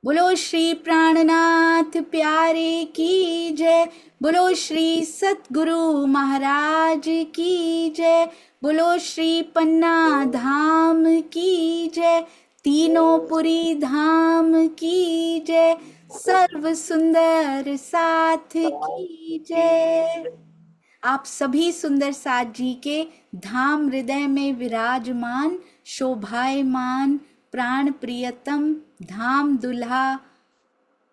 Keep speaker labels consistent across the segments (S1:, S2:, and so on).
S1: बोलो श्री प्राणनाथ प्यारे की जय। बोलो श्री सतगुरु महाराज की जय। बोलो श्री पन्ना धाम की जय। तीनों पुरी धाम की जय। सर्व सुंदर साथ की जय। आप सभी सुंदर साथ जी के धाम हृदय में विराजमान शोभायमान प्राण प्रियतम धाम दुल्हा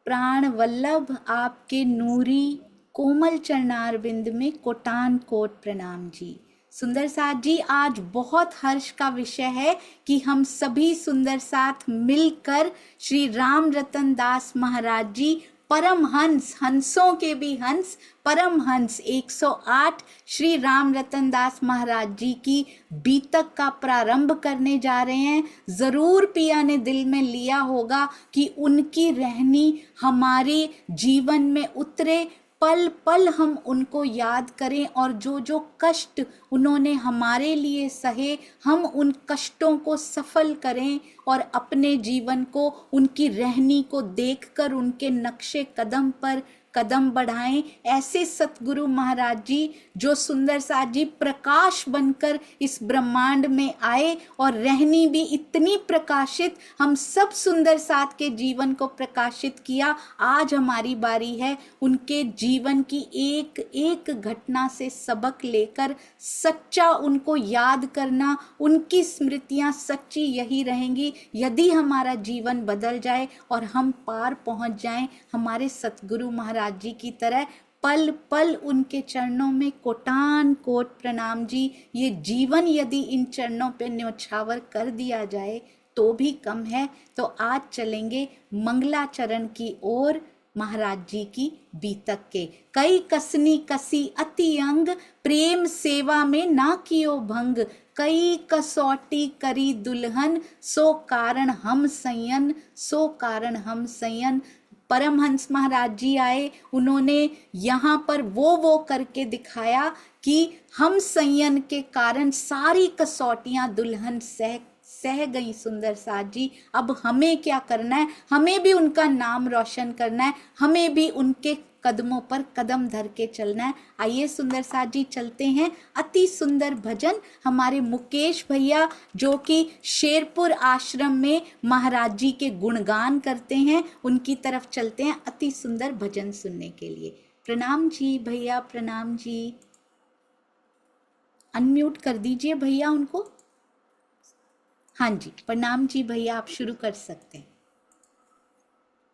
S1: प्राण वल्लभ आपके नूरी कोमल चरणारविंद में कोटान कोट प्रणाम जी। सुंदर साथ जी, आज बहुत हर्ष का विषय है कि हम सभी सुंदर साथ मिलकर श्री राम रतन दास महाराज जी परम हंस, हंसों के भी हंस, परम हंस 108 श्री राम रतन दास महाराज जी की बीतक का प्रारंभ करने जा रहे हैं। जरूर पिया ने दिल में लिया होगा कि उनकी रहनी हमारे जीवन में उतरे, पल पल हम उनको याद करें और जो जो कष्ट उन्होंने हमारे लिए सहे हम उन कष्टों को सफल करें और अपने जीवन को उनकी रहनी को देखकर उनके नक्शे कदम पर कदम बढ़ाएं। ऐसे सतगुरु महाराज जी जो सुंदर साथ जी प्रकाश बनकर इस ब्रह्मांड में आए और रहनी भी इतनी प्रकाशित, हम सब सुंदर साथ के जीवन को प्रकाशित किया। आज हमारी बारी है उनके जीवन की एक एक घटना से सबक लेकर सच्चा उनको याद करना। उनकी स्मृतियां सच्ची यही रहेंगी यदि हमारा जीवन बदल जाए और हम पार पहुंच जाएं हमारे सतगुरु महाराज जी की तरह। पल पल उनके चरणों में कोटान कोट प्रणाम जी। ये जीवन यदि इन चरणों पे न्योछावर कर दिया जाए तो भी कम है। तो आज चलेंगे मंगलाचरण की ओर महाराज जी की बीतक के। कई कसनी कसी अति अंग, प्रेम सेवा में ना कियो भंग। कई कसौटी करी दुल्हन, सो कारण हम संयन, सो कारण हम संयन। परमहंस महाराज जी आए, उन्होंने यहाँ पर वो करके दिखाया कि हम संयन के कारण सारी कसौटियां दुल्हन सह गई। सुंदर साथ जी, अब हमें क्या करना है? हमें भी उनका नाम रोशन करना है, हमें भी उनके कदमों पर कदम धर के चलना है। आइए सुंदर साथ जी चलते हैं। अति सुंदर भजन हमारे मुकेश भैया जो कि शेरपुर आश्रम में महाराज जी के गुणगान करते हैं, उनकी तरफ चलते हैं अति सुंदर भजन सुनने के लिए। प्रणाम जी भैया, प्रणाम जी। अनम्यूट कर दीजिए भैया उनको। हाँ जी, प्रणाम जी भैया, आप शुरू कर सकते हैं।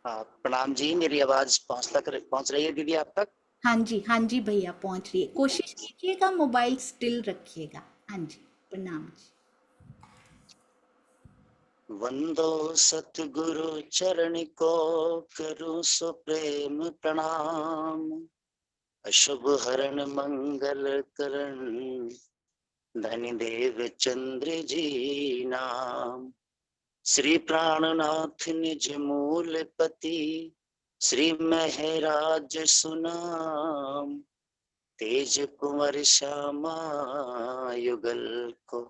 S2: प्रणाम जी। मेरी आवाज पहुंच रही है दीदी आप तक?
S1: हाँ जी भैया, पहुंच रही है। कोशिश कीजिएगा मोबाइल स्टिल रखिएगा। हाँ जी, प्रणाम जी।
S2: वंदो सतगुरु चरण को, करूं सो प्रेम प्रणाम। अशुभ हरण मंगल करण, धनि देव चंद्र जी नाम। श्री प्राणनाथ निज मूल पति, श्री महराज सुनाम। तेज कुंवर श्यामा युगल को,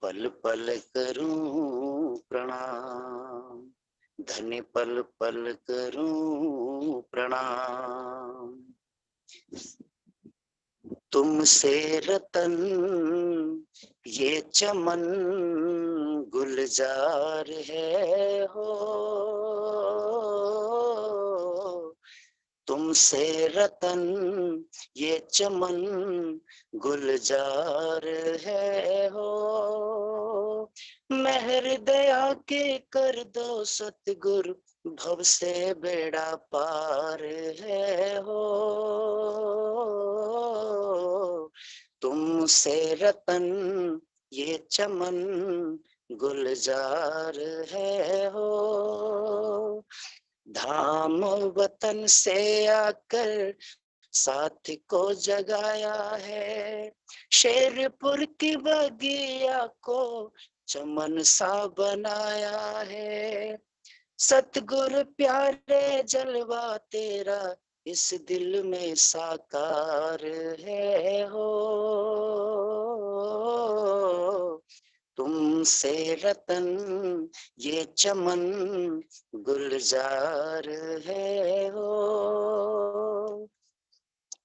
S2: पल पल करूं प्रणाम। धन्य पल पल करूं प्रणाम। तुमसे रतन ये चमन गुलजार है हो। तुमसे रतन ये चमन गुलजार है हो। मेहर दया के कर दो सतगुरु, भव से बेड़ा पार है हो। तुमसे रतन ये चमन गुलजार है हो। धाम वतन से आकर साथ को जगाया है, शेरपुर की बगिया को चमन सा बनाया है। सतगुरु प्यारे जलवा तेरा इस दिल में साकार है हो। तुमसे रतन ये चमन गुलजार है हो।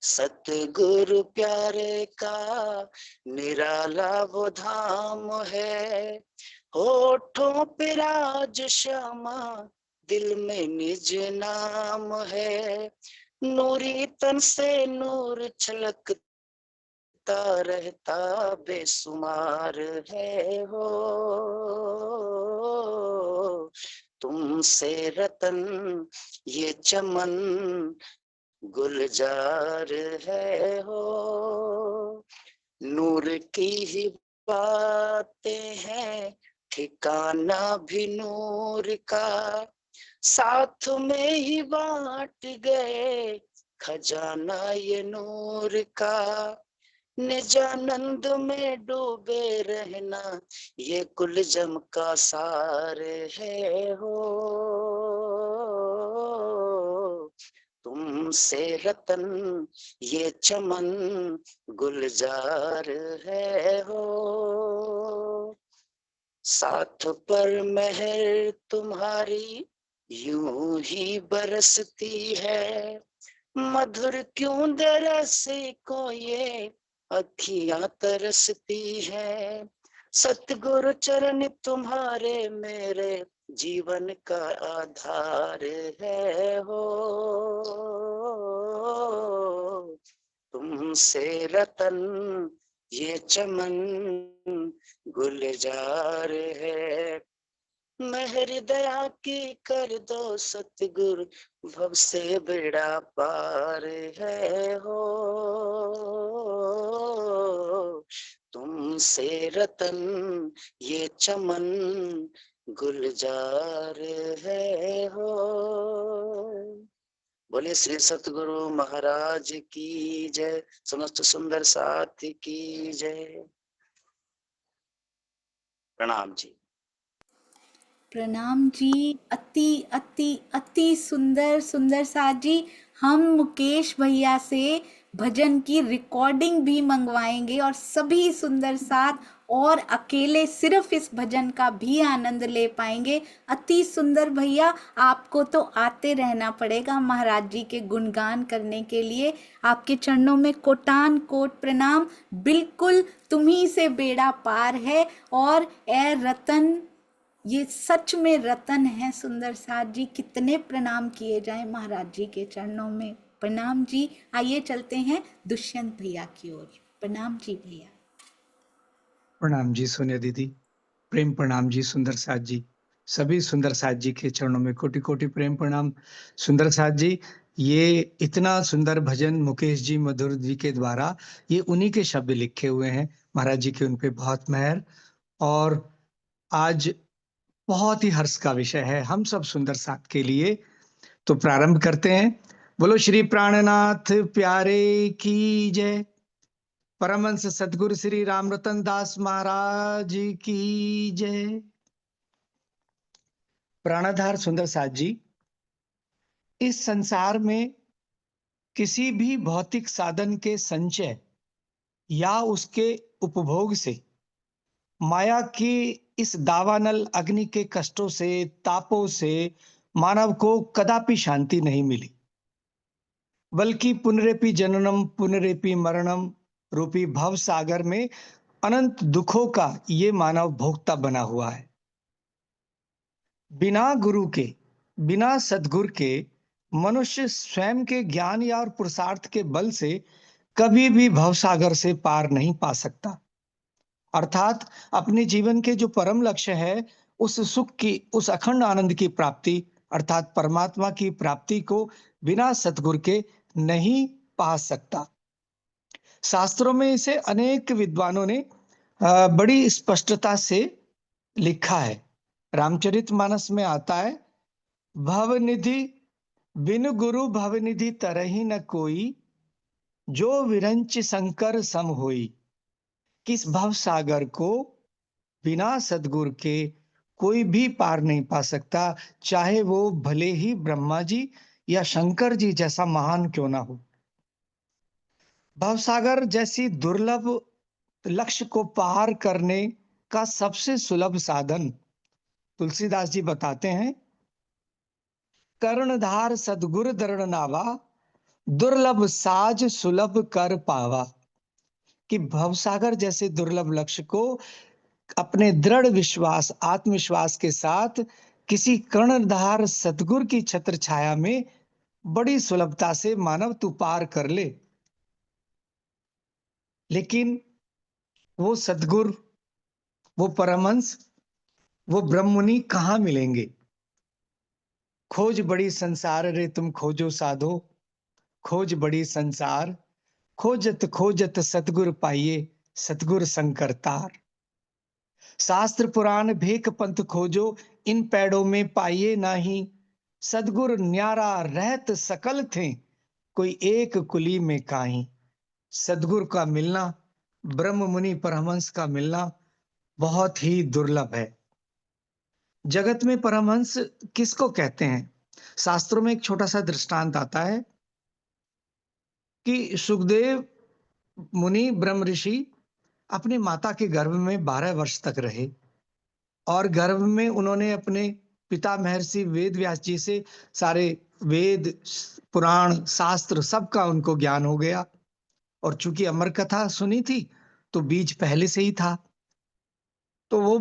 S2: सतगुरु प्यारे का निराला वो धाम है। होठों पे राज श्यामा दिल में निज नाम है। नूरी तन से नूर छलकता रहता बेसुमार है हो। तुमसे रतन ये चमन गुलजार है हो। नूर की ही बातें हैं ठिकाना भी नूर का। साथ में ही बांट गए खजाना ये नूर का। निजानंद में डूबे रहना ये कुलजम का सार है हो। तुमसे रतन ये चमन गुलजार है हो। साथ पर मेहर तुम्हारी यूं ही बरसती है। मधुर क्यों दरसे को ये अखियां तरसती है। सतगुरु चरण तुम्हारे मेरे जीवन का आधार है हो। तुमसे रतन ये चमन गुलजार है। मेहर दया की कर दो सतगुरु भव से बेड़ा पार है हो। तुमसे रतन ये चमन गुलजार है हो। बोले श्री सतगुरु महाराज की जय। समस्त सुंदर साथी की जय। प्रणाम जी।
S1: प्रणाम जी। अति अति अति सुंदर सुंदर साथ जी। हम मुकेश भैया से भजन की रिकॉर्डिंग भी मंगवाएंगे और सभी सुंदर साथ और अकेले सिर्फ इस भजन का भी आनंद ले पाएंगे। अति सुंदर भैया, आपको तो आते रहना पड़ेगा महाराज जी के गुणगान करने के लिए। आपके चरणों में कोटान कोट प्रणाम। बिल्कुल तुम्ही से बेड़ा पार है। और ए रतन, ये सच में रतन है सुंदर साथ जी। कितने प्रणाम किए जाएं महाराज जी के चरणों में। प्रणाम जी। आइए चलते हैं दुष्यंत भैया की ओर। प्रणाम जी भैया।
S3: प्रणाम जी सोनिया दीदी। प्रेम प्रणाम जी सुंदर साथ जी। सभी सुंदर साथ जी के चरणों में कोटि कोटि प्रेम प्रणाम। सुंदर साथ जी, ये इतना सुंदर भजन मुकेश जी मधुर जी के द्वारा, ये उन्हीं के शब्द लिखे हुए हैं। महाराज जी के उन पे बहुत मेहर। और आज बहुत ही हर्ष का विषय है हम सब सुंदर साथ के लिए। तो प्रारंभ करते हैं। बोलो श्री प्राणनाथ प्यारे की जय। परमहंस सदगुरु श्री रामरतन दास महाराज की जय। प्राणाधार सुंदर साथ जी, इस संसार में किसी भी भौतिक साधन के संचय या उसके उपभोग से माया की इस दावानल अग्नि के कष्टों से, तापों से मानव को कदापि शांति नहीं मिली, बल्कि पुनरेपि जननम पुनरेपि मरणम रूपी भव सागर में अनंत दुखों का ये मानव भोक्ता बना हुआ है। बिना गुरु के, बिना सद्गुरु के मनुष्य स्वयं के ज्ञान या और पुरुषार्थ के बल से कभी भी भवसागर से पार नहीं पा सकता। अर्थात अपने जीवन के जो परम लक्ष्य है, उस सुख की, उस अखंड आनंद की प्राप्ति अर्थात परमात्मा की प्राप्ति को बिना सद्गुरु के नहीं पा सकता। शास्त्रों में इसे अनेक विद्वानों ने बड़ी स्पष्टता से लिखा है। रामचरितमानस में आता है, भवनिधि बिनु गुरु भवनिधि तरहि न कोई, जो विरंच शंकर सम होई। किस भव सागर को बिना सदगुरु के कोई भी पार नहीं पा सकता, चाहे वो भले ही ब्रह्मा जी या शंकर जी जैसा महान क्यों ना हो। भवसागर जैसी दुर्लभ लक्ष्य को पार करने का सबसे सुलभ साधन तुलसीदास जी बताते हैं, कर्णधार सदगुर दृढ़ नावा, दुर्लभ साज सुलभ कर पावा। कि भवसागर जैसे दुर्लभ लक्ष्य को अपने दृढ़ विश्वास, आत्मविश्वास के साथ किसी कर्णधार सतगुरु की छत्र छाया में बड़ी सुलभता से मानव तू पार कर ले। लेकिन वो सतगुरु, वो परमहंस, वो ब्रह्ममुनि कहाँ मिलेंगे? खोज बड़ी संसार रे तुम खोजो साधो, खोज बड़ी संसार, खोजत खोजत सतगुर पाइए, सतगुर शंकर तार। शास्त्र पुराण भेक पंथ खोजो, इन पैड़ों में पाइए नाही, सदगुर न्यारा रहत सकल थे, कोई एक कुली में काहीं। सदगुरु का मिलना, ब्रह्म मुनि परमहंस का मिलना बहुत ही दुर्लभ है। जगत में परमहंस किसको कहते हैं? शास्त्रों में एक छोटा सा दृष्टांत आता है कि सुखदेव मुनि ब्रह्म ऋषि अपनी माता के गर्भ में 12 वर्ष तक रहे और गर्भ में उन्होंने अपने पिता महर्षि वेद व्यास जी से सारे वेद, पुराण, शास्त्र सबका उनको ज्ञान हो गया। और चूंकि अमर कथा सुनी थी तो बीज पहले से ही था, तो वो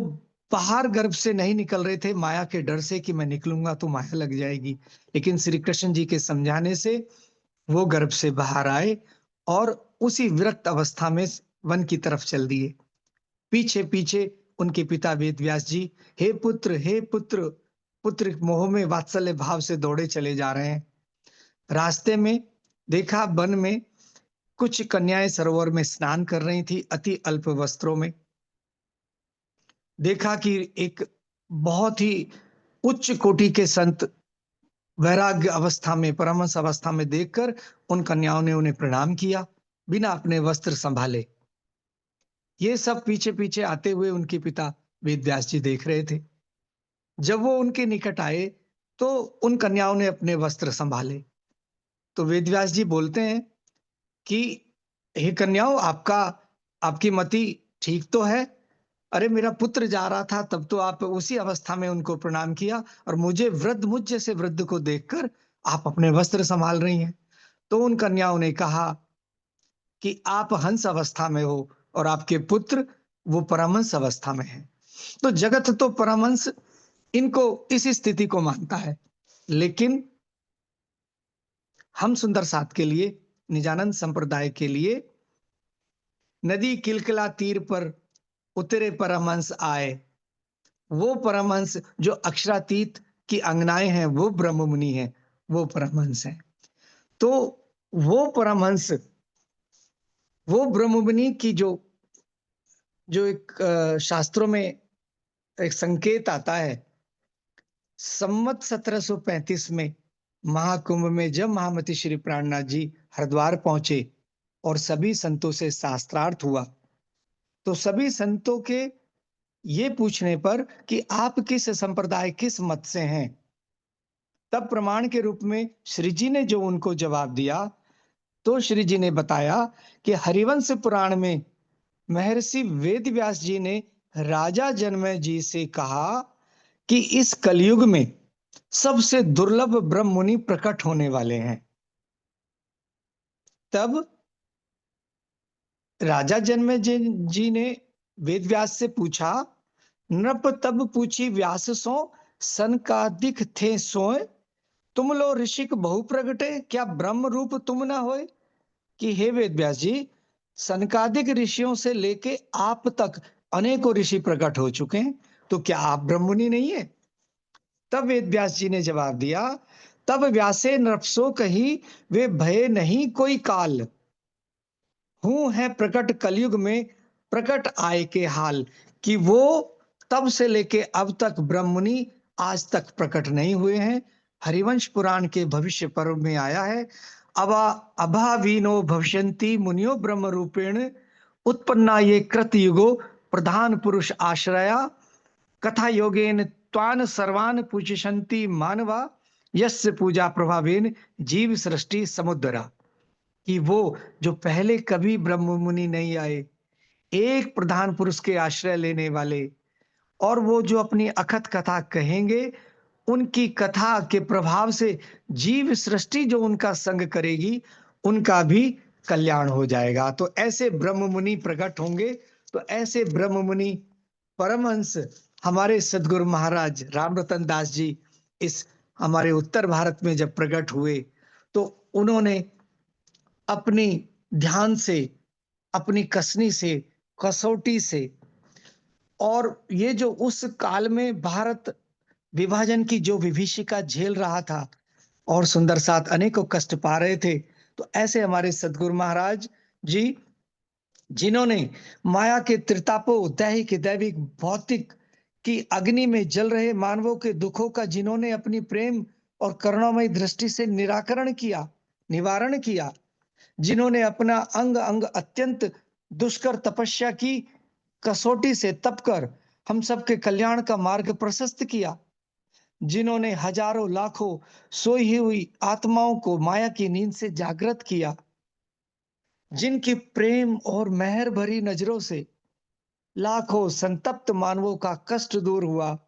S3: बाहर गर्भ से नहीं निकल रहे थे माया के डर से कि मैं निकलूंगा तो माया लग जाएगी। लेकिन श्री कृष्ण जी के समझाने से वो गर्भ से बाहर आए और उसी विरक्त अवस्था में वन की तरफ चल दिए। पीछे पीछे उनके पिता वेद व्यास जी, हे पुत्र, हे पुत्र, पुत्र मोह में वात्सल्य भाव से दौड़े चले जा रहे हैं। रास्ते में देखा वन में कुछ कन्याएं सरोवर में स्नान कर रही थी अति अल्प वस्त्रों में। देखा कि एक बहुत ही उच्च कोटि के संत वैराग्य अवस्था में, परमहंस अवस्था में देखकर उन कन्याओं ने उन्हें प्रणाम किया बिना अपने वस्त्र संभाले। ये सब पीछे पीछे आते हुए उनके पिता वेद व्यास जी देख रहे थे। जब वो उनके निकट आए तो उन कन्याओं ने अपने वस्त्र संभाले। तो वेद व्यास जी बोलते हैं कि हे कन्याओं, आपकी मति ठीक तो है? अरे मेरा पुत्र जा रहा था तब तो आप उसी अवस्था में उनको प्रणाम किया, और मुझ जैसे वृद्ध को देखकर आप अपने वस्त्र संभाल रही हैं। तो उन कन्याओं ने कहा कि आप हंस अवस्था में हो और आपके पुत्र वो परमहंस अवस्था में है। तो जगत तो परमहंस इनको इस स्थिति को मानता है, लेकिन हम सुंदर साथ के लिए, निजानंद संप्रदाय के लिए, नदी किलकिला तीर पर उतरे परमहंस आए। वो परमहंस जो अक्षरातीत की अंगनाएं हैं वो ब्रह्म मुनि हैं, वो परमहंस हैं। तो वो परमहंस, वो ब्रह्म मुनि की जो जो एक शास्त्रों में एक संकेत आता है, संवत 1735 में महाकुंभ में जब महामती श्री प्राणनाथ जी हरिद्वार पहुंचे और सभी संतों से शास्त्रार्थ हुआ, तो सभी संतों के ये पूछने पर कि आप किस संप्रदाय, किस मत से हैं, तब प्रमाण के रूप में श्री जी ने जो उनको जवाब दिया, तो श्री जी ने बताया कि हरिवंश पुराण में महर्षि वेद व्यास जी ने राजा जनमेजय जी से कहा कि इस कलयुग में सबसे दुर्लभ ब्रह्म मुनि प्रकट होने वाले हैं। तब राजा जनमेजय जी ने वेद व्यास से पूछा, नृप तब पूछी व्यास सो, सनकादिक थे सोए, तुम लो ऋषिक बहु प्रगटे, क्या ब्रह्म रूप तुम ना होए? कि हे वेद व्यास जी, सनकादिक ऋषियों से लेके आप तक अनेकों ऋषि प्रकट हो चुके हैं, तो क्या आप ब्रह्ममुनि नहीं है? तब वेद व्यास जी ने जवाब दिया, तब व्यासे नृपसो कही, वे भय नहीं कोई काल, हूं है प्रकट कलयुग में, प्रकट आए के हाल। कि वो तब से लेके अब तक ब्रह्ममुनि आज तक प्रकट नहीं हुए हैं। हरिवंश पुराण के भविष्य पर्व में आया है, अभावीनो भविष्यन्ति मुनियो ब्रह्म रूपेण, उत्पन्ना ये कृत युगो, प्रधान पुरुष आश्रया, कथा योगेन त्वान सर्वान पूजिशन्ति मानवा, यस्य पूजा प्रभावेन जीव सृष्टि समुद्रा। कि वो जो पहले कभी ब्रह्म मुनि नहीं आए, एक प्रधान पुरुष के आश्रय लेने वाले, और वो जो अपनी अखत कथा कहेंगे, उनकी कथा के प्रभाव से जीव सृष्टि जो उनका संग करेगी, उनका भी कल्याण हो जाएगा। तो ऐसे ब्रह्म मुनि प्रकट होंगे। तो ऐसे ब्रह्म मुनि परमहंस हमारे सदगुरु महाराज रामरतन दास जी इस हमारे उत्तर भारत में जब प्रकट हुए, तो उन्होंने अपनी ध्यान से, अपनी कसनी से, कसौटी से, और ये जो उस काल में भारत विभाजन की जो विभीषिका झेल रहा था और सुंदर साथ अनेकों कष्ट पा रहे थे, तो ऐसे हमारे सदगुरु महाराज जी, जिन्होंने माया के त्रितापो दैहिक दैविक भौतिक की अग्नि में जल रहे मानवों के दुखों का जिन्होंने अपनी प्रेम और करुणामयी दृष्टि से निराकरण किया, निवारण किया, जिन्होंने अपना अंग अंग अत्यंत दुष्कर तपस्या की कसौटी से तप कर हम सबके कल्याण का मार्ग प्रशस्त किया, जिन्होंने हजारों लाखों सोई हुई आत्माओं को माया की नींद से जागृत किया, जिनकी प्रेम और मेहर भरी नजरों से लाखों संतप्त मानवों का कष्ट दूर हुआ,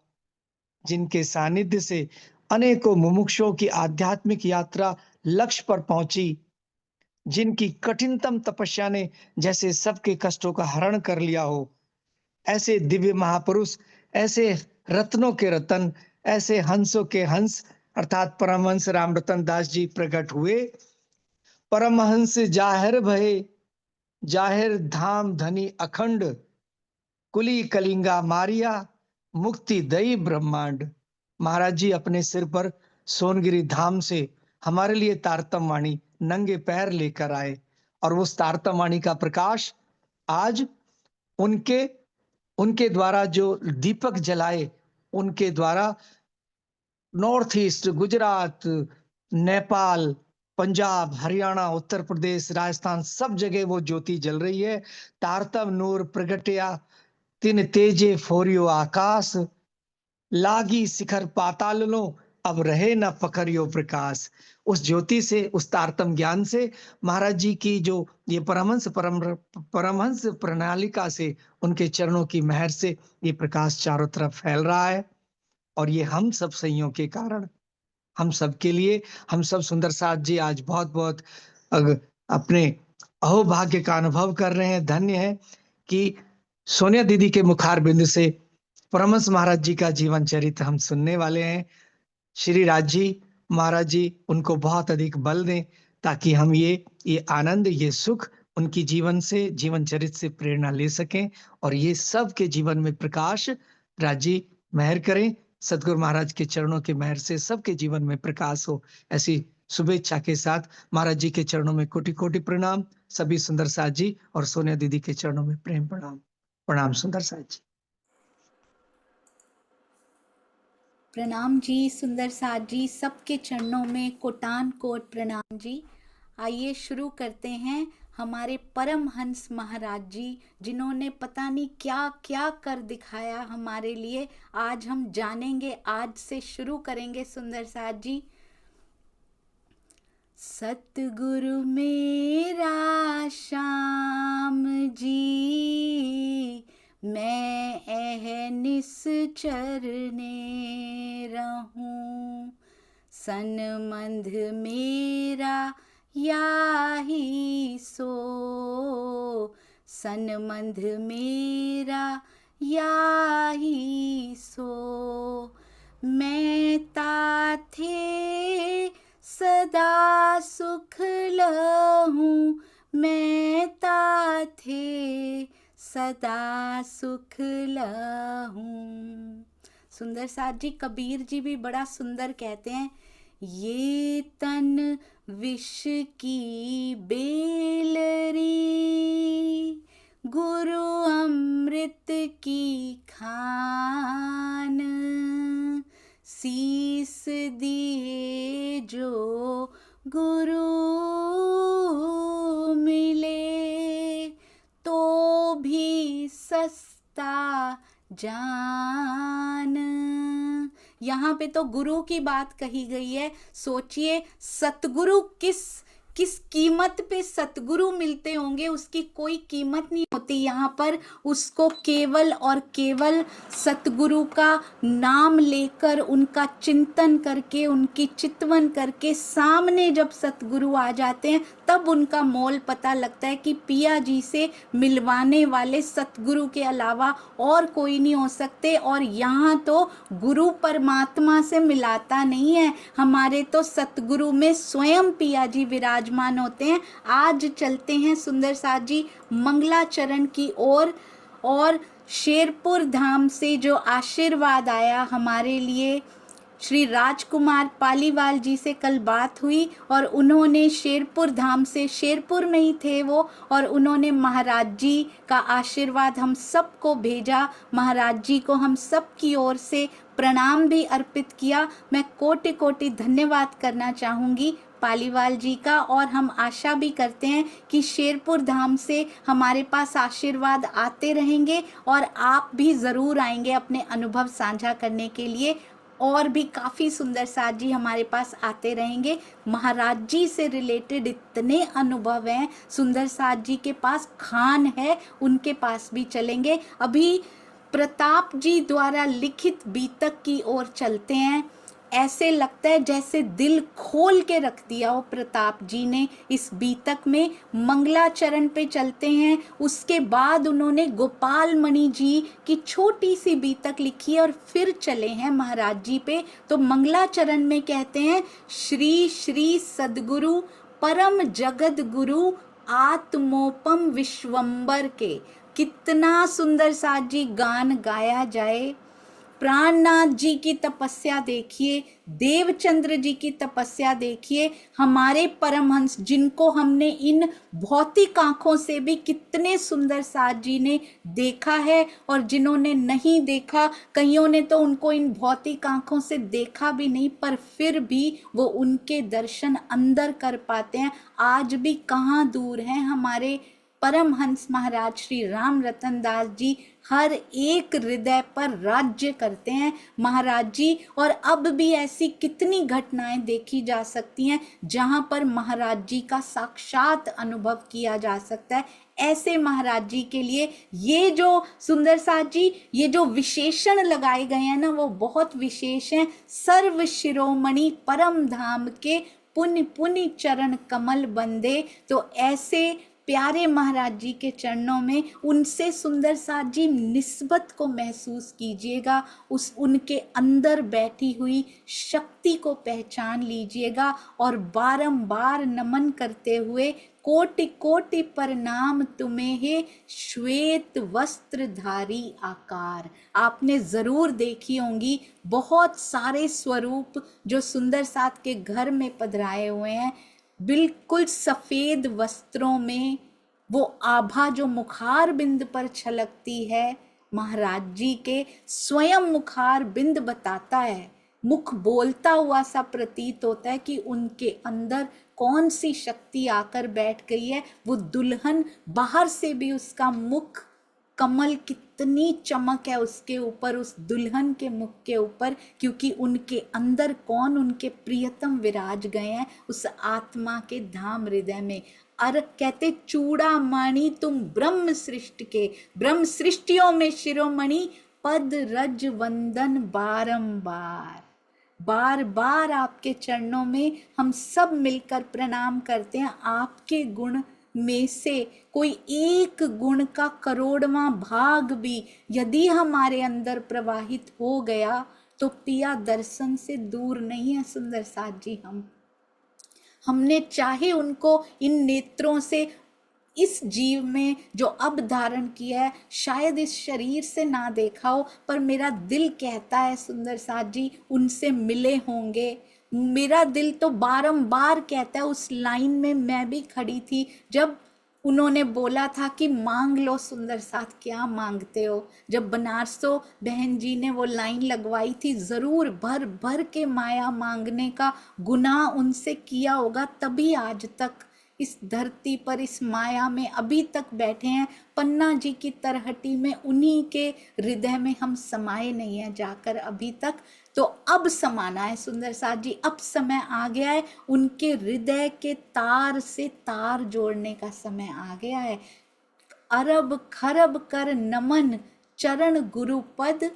S3: जिनके सानिध्य से अनेकों मुमुक्षुओं की आध्यात्मिक यात्रा लक्ष्य पर पहुंची, जिनकी कठिनतम तपस्या ने जैसे सबके कष्टों का हरण कर लिया हो, ऐसे दिव्य महापुरुष, ऐसे रत्नों के रतन, ऐसे हंसों के हंस अर्थात परमहंस रामरतन दास जी प्रकट हुए। परमहंस जाहिर भये, जाहिर धाम धनी अखंड, कुली कलिंगा मारिया, मुक्ति दई ब्रह्मांड। महाराज जी अपने सिर पर सोनगिरी धाम से हमारे लिए तारतम वाणी नंगे पैर लेकर आए, और उस तारतम वाणी का प्रकाश आज उनके उनके द्वारा जो दीपक जलाए, उनके द्वारा नॉर्थ ईस्ट, गुजरात, नेपाल, पंजाब, हरियाणा, उत्तर प्रदेश, राजस्थान, सब जगह वो ज्योति जल रही है। तारतम नूर प्रगटिया, तिन तेजे फोरियो आकाश, लागी शिखर पाताल लो, अब रहे न पकड़ियो प्रकाश। उस ज्योति से, उस तारतम ज्ञान से, महाराज जी की जो ये परमहंस प्रणालिका से, उनके चरणों की मेहर से ये प्रकाश चारों तरफ फैल रहा है। और ये हम सब संयोग के कारण, हम सब के लिए, हम सब सुंदर साथ जी आज बहुत बहुत अपने अहोभाग्य का अनुभव कर रहे हैं। धन्य है कि सोनिया दीदी के मुखार बिंदु से परमहंस महाराज जी का जीवन चरित्र हम सुनने वाले हैं। श्री राज जी महाराज जी उनको बहुत अधिक बल दें, ताकि हम ये आनंद, ये सुख उनकी जीवन से, जीवन चरित्र से प्रेरणा ले सकें, और ये सब के जीवन में प्रकाश राज जी मेहर करें। सदगुरु महाराज के चरणों के मेहर से सबके जीवन में प्रकाश हो, ऐसी शुभेच्छा के साथ महाराज जी के चरणों में कोटि कोटि प्रणाम। सभी सुंदर साथ जी और सोनिया दीदी के चरणों में प्रेम प्रणाम। प्रणाम सुंदर साथ जी।
S1: प्रणाम जी सुंदर साथ जी, सबके चरणों में कोटान कोट प्रणाम जी। आइए शुरू करते हैं। हमारे परमहंस महाराज जी, जिन्होंने पता नहीं क्या क्या कर दिखाया हमारे लिए, आज हम जानेंगे। आज से शुरू करेंगे सुंदर साथ जी। सतगुरु मेरा श्याम जी, मैं अहनिस चरने रहूं, सनमंध मेरा याही सो, सनमंध मेरा याही सो, मैं ताथे सदा सुख लहूं, मैं ताथे सदा सुख लहूं। सुंदर साथ जी, कबीर जी भी बड़ा सुंदर कहते हैं, ये तन विष की बेलरी, गुरु अमृत की खान, शीस दिए जो गुरु मिले, तो भी सस्ता जान। यहाँ पे तो गुरु की बात कही गई है। सोचिए, सतगुरु किस कीमत पे सतगुरु मिलते होंगे उसकी कोई कीमत नहीं होती। यहाँ पर उसको केवल और केवल सतगुरु का नाम लेकर, उनका चिंतन करके, उनकी चितवन करके सामने जब सतगुरु आ जाते हैं तब उनका मोल पता लगता है कि पिया जी से मिलवाने वाले सतगुरु के अलावा और कोई नहीं हो सकते। और यहाँ तो गुरु परमात्मा से मिलाता नहीं है, हमारे तो सतगुरु में स्वयं पिया जी विराजमान होते हैं। आज चलते हैं सुंदर साथ जी मंगलाचरण की ओर। और शेरपुर धाम से जो आशीर्वाद आया हमारे लिए, श्री राजकुमार पालीवाल जी से कल बात हुई और उन्होंने शेरपुर धाम से, शेरपुर में ही थे वो, और उन्होंने महाराज जी का आशीर्वाद हम सबको भेजा। महाराज जी को हम सब की ओर से प्रणाम भी अर्पित किया। मैं कोटि कोटि धन्यवाद करना चाहूँगी पालीवाल जी का। और हम आशा भी करते हैं कि शेरपुर धाम से हमारे पास आशीर्वाद आते रहेंगे और आप भी ज़रूर आएंगे अपने अनुभव साझा करने के लिए। और भी काफ़ी सुंदर साथ जी हमारे पास आते रहेंगे। महाराज जी से रिलेटेड इतने अनुभव हैं, सुंदर साथ जी के पास खान है, उनके पास भी चलेंगे। अभी प्रताप जी द्वारा लिखित बीतक की ओर चलते हैं। ऐसे लगता है जैसे दिल खोल के रख दिया हो प्रताप जी ने इस बीतक में। मंगलाचरण पे चलते हैं, उसके बाद उन्होंने गोपाल मणि जी की छोटी सी बीतक लिखी है और फिर चले हैं महाराज जी पे। तो मंगलाचरण में कहते हैं, श्री श्री सद्गुरु परम जगत गुरु आत्मोपम विश्वंबर के। कितना सुंदर साथ जी गान गाया जाए। प्राणनाथ जी की तपस्या देखिए, देवचंद्र जी की तपस्या देखिए, हमारे परमहंस जिनको हमने इन भौतिक आंखों से भी कितने सुंदर साथ जी ने देखा है, और जिन्होंने नहीं देखा, कईयों ने तो उनको इन भौतिक आंखों से देखा भी नहीं, पर फिर भी वो उनके दर्शन अंदर कर पाते हैं। आज भी कहाँ दूर हैं हमारे परमहंस महाराज श्री राम रतन दास जी, हर एक हृदय पर राज्य करते हैं महाराज जी। और अब भी ऐसी कितनी घटनाएं देखी जा सकती हैं जहां पर महाराज जी का साक्षात अनुभव किया जा सकता है। ऐसे महाराज जी के लिए ये जो सुंदर साथ जी, ये जो विशेषण लगाए गए हैं ना, वो बहुत विशेष हैं। सर्व शिरोमणि परम धाम के पुण्य पुण्य चरण कमल बंदे। तो ऐसे प्यारे महाराज जी के चरणों में उनसे सुंदर साथ जी निस्बत को महसूस कीजिएगा, उस उनके अंदर बैठी हुई शक्ति को पहचान लीजिएगा और बारंबार नमन करते हुए कोटि कोटि प्रणाम तुम्हें हे श्वेत वस्त्रधारी आकार। आपने ज़रूर देखी होंगी बहुत सारे स्वरूप जो सुंदर साथ के घर में पधराए हुए हैं, बिल्कुल सफ़ेद वस्त्रों में। वो आभा जो मुखार बिंद पर छलकती है, महाराज जी के स्वयं मुखार बिंद बताता है। मुख बोलता हुआ सा प्रतीत होता है कि उनके अंदर कौन सी शक्ति आकर बैठ गई है। वो दुल्हन बाहर से भी उसका मुख कमल, कितनी चमक है उसके ऊपर, उस दुल्हन के मुख के ऊपर, क्योंकि उनके अंदर कौन, उनके प्रियतम विराज गए हैं उस आत्मा के धाम हृदय में। और कहते चूड़ामणि तुम ब्रह्म सृष्टि के, ब्रह्म सृष्टियों में शिरोमणि, पद रज वंदन बारंबार। बार बार आपके चरणों में हम सब मिलकर प्रणाम करते हैं। आपके गुण में से कोई एक गुण का करोड़वां भाग भी यदि हमारे अंदर प्रवाहित हो गया तो पिया दर्शन से दूर नहीं है सुंदर साथ जी। हमने चाहे उनको इन नेत्रों से इस जीव में जो अब धारण किया है, शायद इस शरीर से ना देखा हो, पर मेरा दिल कहता है सुंदर साथ जी उनसे मिले होंगे। मेरा दिल तो बारंबार कहता है, उस लाइन में मैं भी खड़ी थी जब उन्होंने बोला था कि मांग लो सुंदर साथ, क्या मांगते हो। जब बनारसों बहन जी ने वो लाइन लगवाई थी, ज़रूर भर भर के माया मांगने का गुनाह उनसे किया होगा, तभी आज तक इस धरती पर इस माया में अभी तक बैठे हैं। पन्ना जी की तरहटी में उन्हीं के हृदय में हम समाये नहीं हैं जाकर अभी तक। तो अब समाना है सुंदर साथ जी, अब समय आ गया है, उनके हृदय के तार से तार जोड़ने का समय आ गया है। अरब खरब कर नमन चरण गुरुपद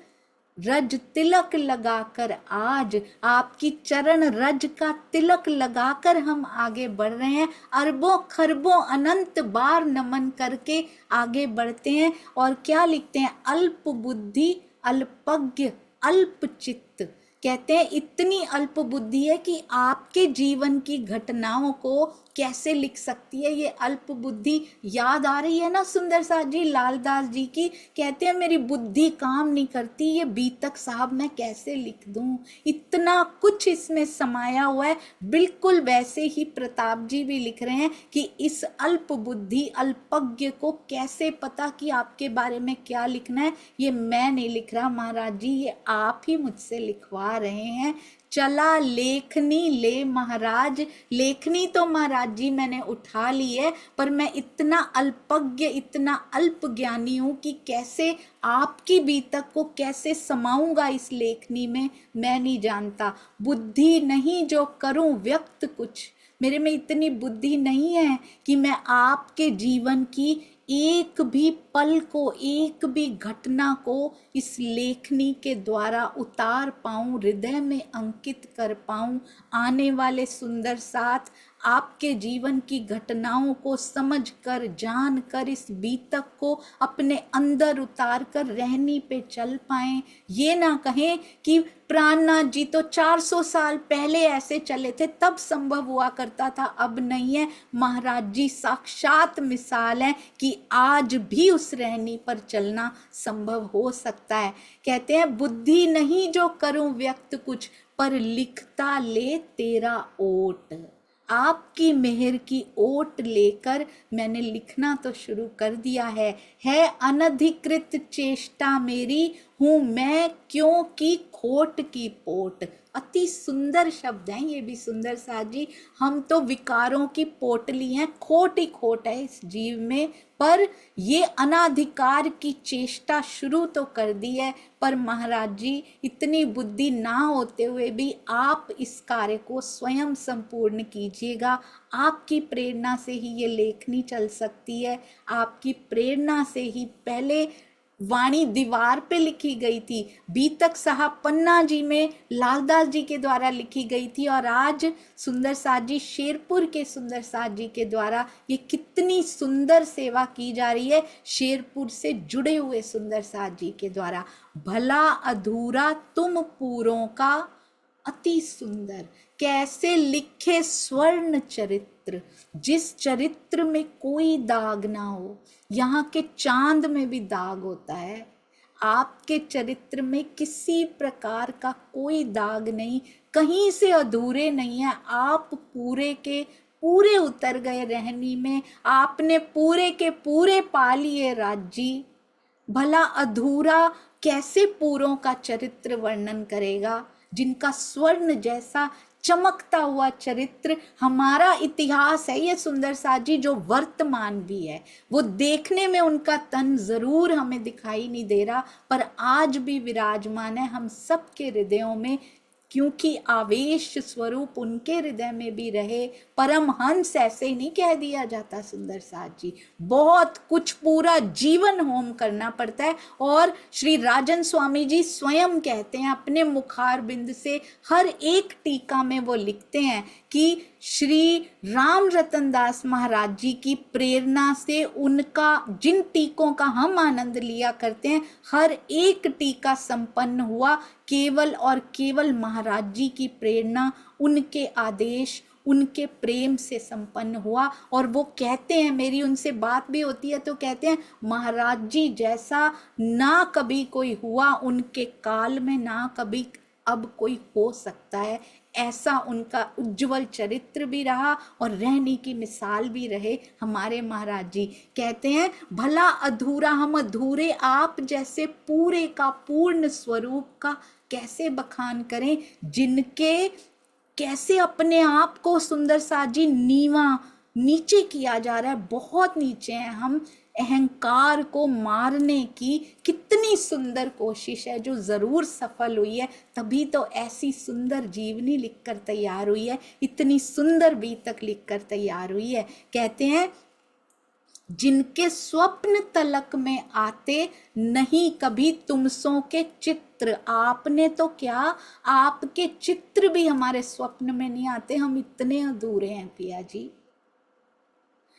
S1: रज तिलक लगाकर, आज आपकी चरण रज का तिलक लगाकर हम आगे बढ़ रहे हैं। अरबों खरबों अनंत बार नमन करके आगे बढ़ते हैं। और क्या लिखते हैं, अल्प बुद्धि अल्पज्ञ अल्प चित्त। कहते हैं इतनी अल्प बुद्धि है कि आपके जीवन की घटनाओं को कैसे लिख सकती है ये अल्प बुद्धि। याद आ रही है ना सुंदर साथ जी लालदास जी की, कहते हैं मेरी बुद्धि काम नहीं करती, ये बीतक साहब मैं कैसे लिख दूं, इतना कुछ इसमें समाया हुआ है। बिल्कुल वैसे ही प्रताप जी भी लिख रहे हैं कि इस अल्प बुद्धि अल्पज्ञ को कैसे पता कि आपके बारे में क्या लिखना है। ये मैं नहीं लिख रहा महाराज जी, ये आप ही मुझसे लिखवा रहे हैं। चला लेखनी ले महाराज, लेखनी तो महाराज जी मैंने उठा ली है, पर मैं इतना अल्पज्ञ इतना अल्प ज्ञानी हूं कि कैसे आपकी बीतक को कैसे समाऊंगा इस लेखनी में, मैं नहीं जानता। बुद्धि नहीं जो करूं व्यक्त कुछ, मेरे में इतनी बुद्धि नहीं है कि मैं आपके जीवन की एक भी पल को एक भी घटना को इस लेखनी के द्वारा उतार पाऊं, हृदय में अंकित कर पाऊं। आने वाले सुंदर साथ आपके जीवन की घटनाओं को समझकर जानकर इस बीतक को अपने अंदर उतार कर रहनी पे चल पाएं। ये ना कहें कि प्राणनाथ जी तो 400 साल पहले ऐसे चले थे, तब संभव हुआ करता था, अब नहीं है। महाराज जी साक्षात मिसाल है कि आज भी उस रहनी पर चलना संभव हो सकता है। कहते हैं बुद्धि नहीं जो करूं व्यक्त कुछ, पर लिखता ले तेरा ओट। आपकी मेहर की ओट लेकर मैंने लिखना तो शुरू कर दिया है अनधिकृत चेष्टा मेरी, हूं मैं क्यों की खोट की पोट। अति सुंदर शब्द हैं ये भी सुंदर साथ जी। हम तो विकारों की पोटली हैं, खोट ही खोट है इस जीव में, पर ये अनाधिकार की चेष्टा शुरू तो कर दी है। पर महाराज जी इतनी बुद्धि ना होते हुए भी आप इस कार्य को स्वयं संपूर्ण कीजिएगा। आपकी प्रेरणा से ही ये लेखनी चल सकती है, आपकी प्रेरणा से ही पहले वाणी दीवार पे लिखी गई थी, बीतक साहब पन्ना जी में लालदास जी के द्वारा लिखी गई थी, और आज सुंदर साथ जी शेरपुर के सुंदर साथ जी के द्वारा ये कितनी सुंदर सेवा की जा रही है शेरपुर से जुड़े हुए सुंदर साथ जी के द्वारा। भला अधूरा तुम पूरों का अति सुंदर, कैसे लिखे स्वर्ण चरित्र, जिस चरित्र में कोई दाग ना हो। यहाँ के चांद में भी दाग होता है, आपके चरित्र में किसी प्रकार का कोई दाग नहीं, कहीं से अधूरे नहीं है। आप पूरे के पूरे उतर गए रहनी में, आपने पूरे के पूरे पा लिए राज्जी। भला अधूरा कैसे पूरों का चरित्र वर्णन करेगा, जिनका स्वर्ण जैसा चमकता हुआ चरित्र हमारा इतिहास है ये सुंदर साथ जी, जो वर्तमान भी है। वो देखने में उनका तन जरूर हमें दिखाई नहीं दे रहा, पर आज भी विराजमान है हम सबके हृदयों में, क्योंकि आवेश स्वरूप उनके हृदय में भी रहे। परमहंस ऐसे ही नहीं कह दिया जाता सुंदर साथ जी, बहुत कुछ पूरा जीवन होम करना पड़ता है। और श्री राजन स्वामी जी स्वयं कहते हैं अपने मुखार बिंद से, हर एक टीका में वो लिखते हैं कि श्री राम रतन दास महाराज जी की प्रेरणा से उनका जिन टीकों का हम आनंद लिया करते हैं, हर एक टीका संपन्न हुआ केवल और केवल महाराज जी की प्रेरणा, उनके आदेश, उनके प्रेम से संपन्न हुआ। और वो कहते हैं, मेरी उनसे बात भी होती है तो कहते हैं महाराज जी जैसा ना कभी कोई हुआ उनके काल में, ना कभी अब कोई हो सकता है। ऐसा उनका उज्जवल चरित्र भी रहा और रहने की मिसाल भी रहे हमारे महाराज जी। कहते हैं भला अधूरा हम अधूरे आप जैसे पूरे का पूर्ण स्वरूप का कैसे बखान करें, जिनके कैसे अपने आप को सुंदर साथ जी नीवा नीचे किया जा रहा है, बहुत नीचे हैं हम। अहंकार को मारने की कितनी सुंदर कोशिश है, जो ज़रूर सफल हुई है। तभी तो ऐसी सुंदर जीवनी लिखकर तैयार हुई है, इतनी सुंदर बीतक लिखकर तैयार हुई है। कहते हैं जिनके स्वप्न तलक में आते नहीं कभी तुमसों के चित्र। आपने तो क्या, आपके चित्र भी हमारे स्वप्न में नहीं आते, हम इतने अधूरे हैं पिया जी।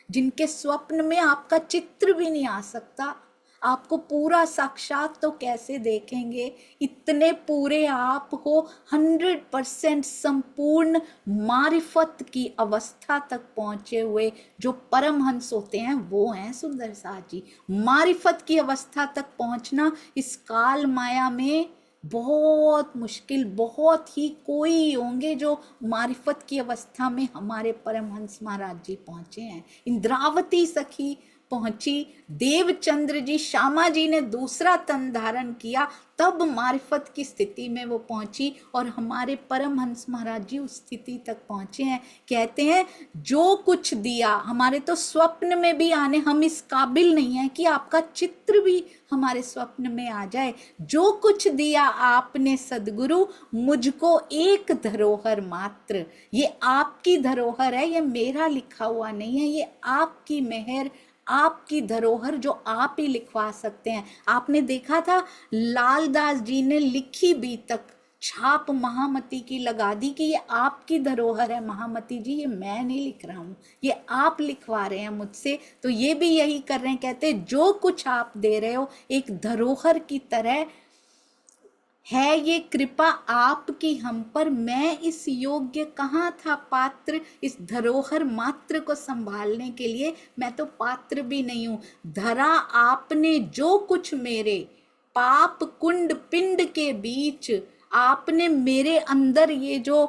S1: जिनके स्वप्न में आपका चित्र भी नहीं आ सकता, आपको पूरा साक्षात तो कैसे देखेंगे। इतने पूरे आप हो, 100% संपूर्ण मारिफत की अवस्था तक पहुंचे हुए जो परमहंस होते हैं वो हैं सुंदर साथ जी। मारिफत की अवस्था तक पहुंचना इस काल माया में बहुत मुश्किल, बहुत ही कोई होंगे जो मारिफत की अवस्था में हमारे परमहंस महाराज जी पहुंचे हैं। इंद्रावती सखी पहुंची, देवचंद्र जी, श्यामा जी ने दूसरा तन धारण किया, तब मारिफत की स्थिति में वो पहुंची, और हमारे परमहंस महाराज जी उस स्थिति तक पहुंचे हैं। कहते हैं जो कुछ दिया, हमारे तो स्वप्न में भी आने, हम इस काबिल नहीं है कि आपका चित्र भी हमारे स्वप्न में आ जाए। जो कुछ दिया आपने सदगुरु, मुझको एक धरोहर मात्र। ये आपकी धरोहर है, ये मेरा लिखा हुआ नहीं है, ये आपकी मेहर, आपकी धरोहर जो आप ही लिखवा सकते हैं। आपने देखा था लालदास जी ने लिखी बीतक छाप महामती की लगा दी कि ये आपकी धरोहर है महामती जी, ये मैं नहीं लिख रहा हूँ, ये आप लिखवा रहे हैं मुझसे। तो ये भी यही कर रहे हैं, कहते जो कुछ आप दे रहे हो एक धरोहर की तरह है, ये कृपा आपकी हम पर। मैं इस योग्य कहाँ था पात्र, इस धरोहर मात्र को संभालने के लिए मैं तो पात्र भी नहीं हूँ। धरा आपने जो कुछ मेरे पाप कुंड पिंड के बीच, आपने मेरे अंदर ये जो